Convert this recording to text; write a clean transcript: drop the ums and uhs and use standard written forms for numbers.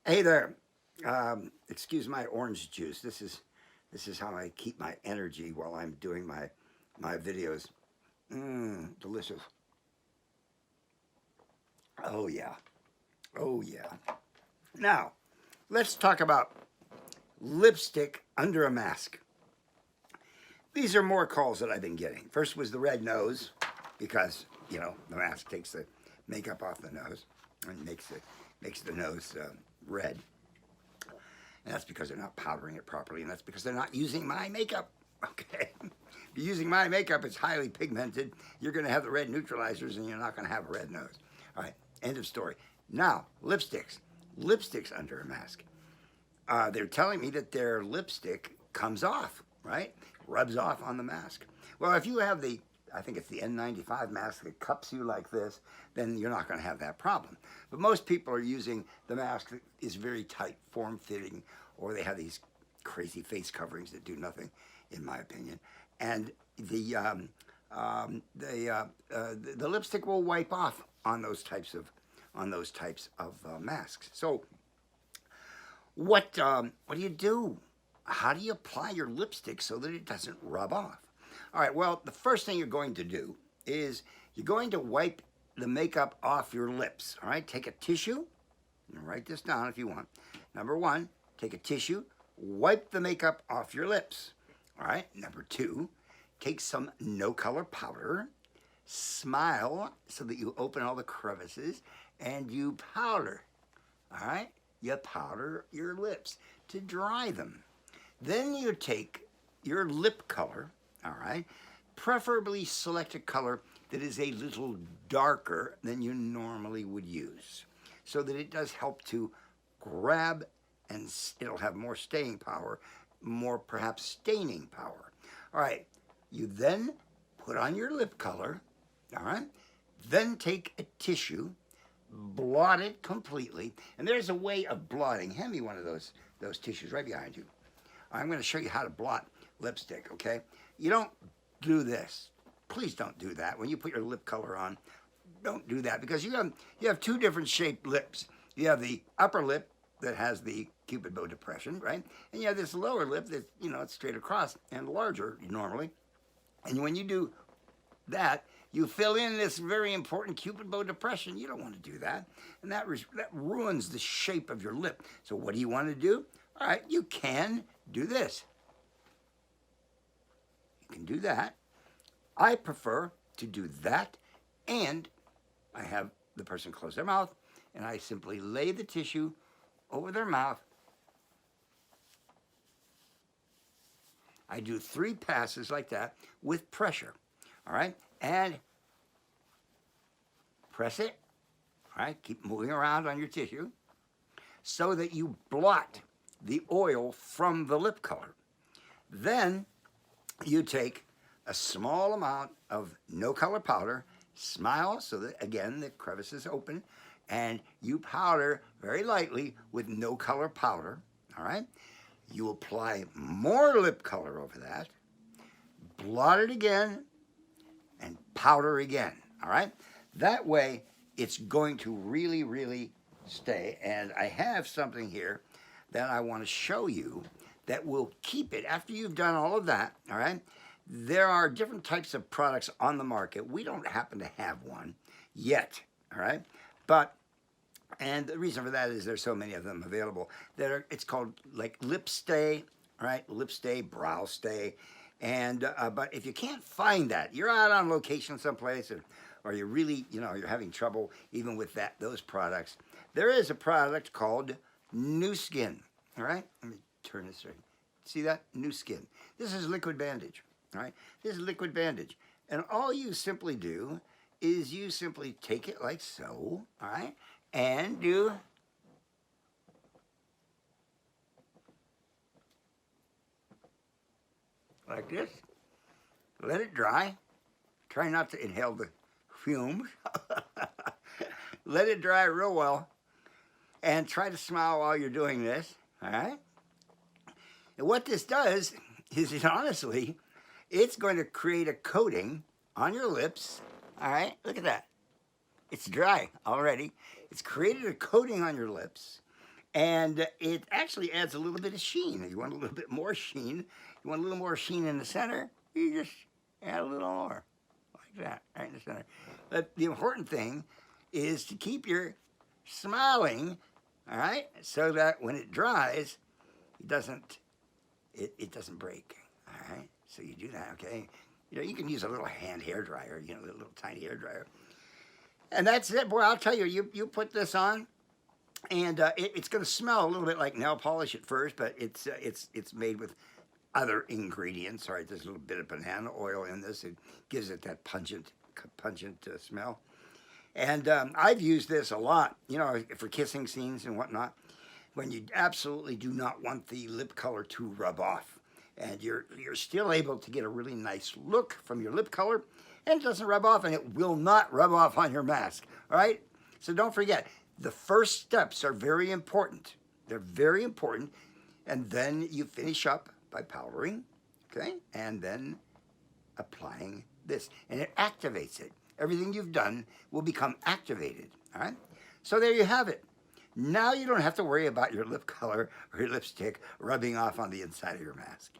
Hey there. Excuse my orange juice. This is how I keep my energy while I'm doing my videos. Delicious. Oh yeah. Oh yeah. Now, let's talk about lipstick under a mask. These are more calls that I've been getting. First was the red nose, because the mask takes the makeup off the nose and makes the nose red. And that's because they're not powdering it properly, and that's because they're not using my makeup. Okay, if you're using my makeup, it's highly pigmented. You're going to have the red neutralizers, and you're not going to have a red nose. All right, end of story. Now, lipsticks under a mask. They're telling me that their lipstick comes off, right? Rubs off on the mask. Well, if you have I think it's the N95 mask that cups you like this, then you're not going to have that problem. But most people are using the mask that is very tight, form-fitting, or they have these crazy face coverings that do nothing, in my opinion. And the lipstick will wipe off on those types of masks. So what do you do? How do you apply your lipstick so that it doesn't rub off? All right, well, the first thing you're going to do is you're going to wipe the makeup off your lips. All right, take a tissue, and write this down if you want. Number one, take a tissue, wipe the makeup off your lips. All right, number two, take some no-color powder, smile so that you open all the crevices, and you powder. All right, you powder your lips to dry them. Then you take your lip color, all right, preferably select a color that is a little darker than you normally would use, so that it does help to grab, and it'll have more staying power, more perhaps staining power. All right, you then put on your lip color, all right, then take a tissue, blot it completely, and there's a way of blotting. Hand me one of those tissues right behind you. I'm going to show you how to blot lipstick, okay? You don't do this. Please don't do that. When you put your lip color on, don't do that, because you have two different shaped lips. You have the upper lip that has the cupid bow depression, right? And you have this lower lip that, it's straight across and larger normally. And when you do that, you fill in this very important cupid bow depression. You don't want to do that. And that ruins the shape of your lip. So what do you want to do? All right, you can do this. You can do that. I prefer to do that, and I have the person close their mouth, and I simply lay the tissue over their mouth. I do 3 passes like that with pressure, all right? And press it, all right? Keep moving around on your tissue so that you blot the oil from the lip color. Then you take a small amount of no-color powder, smile so that, again, the crevice is open, and you powder very lightly with no-color powder, all right? You apply more lip color over that, blot it again, and powder again, all right? That way, it's going to really, really stay. And I have something here that I want to show you that will keep it after you've done all of that, all right? There are different types of products on the market. We don't happen to have one yet, all right? And the reason for that is there's so many of them available. It's called like lip stay, right? Lip stay, brow stay. And but if you can't find that, you're out on location someplace, or you're really, you're having trouble even with those products. There is a product called New Skin, all right? Let me turn this right. See that? New Skin. This is liquid bandage, all right? This is liquid bandage. And all you simply do is you simply take it like so, all right? And do like this. Let it dry. Try not to inhale the fumes. Let it dry real well. And try to smile while you're doing this, all right? And what this does is, honestly, it's going to create a coating on your lips, all right? Look at that. It's dry already. It's created a coating on your lips, And it actually adds a little bit of sheen. If you want a little bit more sheen, you want a little more sheen in the center, you just add a little more, like that, right in the center. But the important thing is to keep your smiling, all right, so that when it dries, it doesn't break, all right. So you do that, okay. You know, you can use a little hand hair dryer, you know, a little tiny hair dryer, and that's it, boy. I'll tell you, you put this on. And it's going to smell a little bit like nail polish at first, but it's made with other ingredients. All right, there's a little bit of banana oil in this. It gives it that pungent smell. And I've used this a lot, you know, for kissing scenes and whatnot, when you absolutely do not want the lip color to rub off, and you're still able to get a really nice look from your lip color, and it doesn't rub off, and it will not rub off on your mask. All right, so don't forget. The first steps are very important. They're very important. And then you finish up by powdering, okay? And then applying this. And it activates it. Everything you've done will become activated, all right? So there you have it. Now you don't have to worry about your lip color or your lipstick rubbing off on the inside of your mask.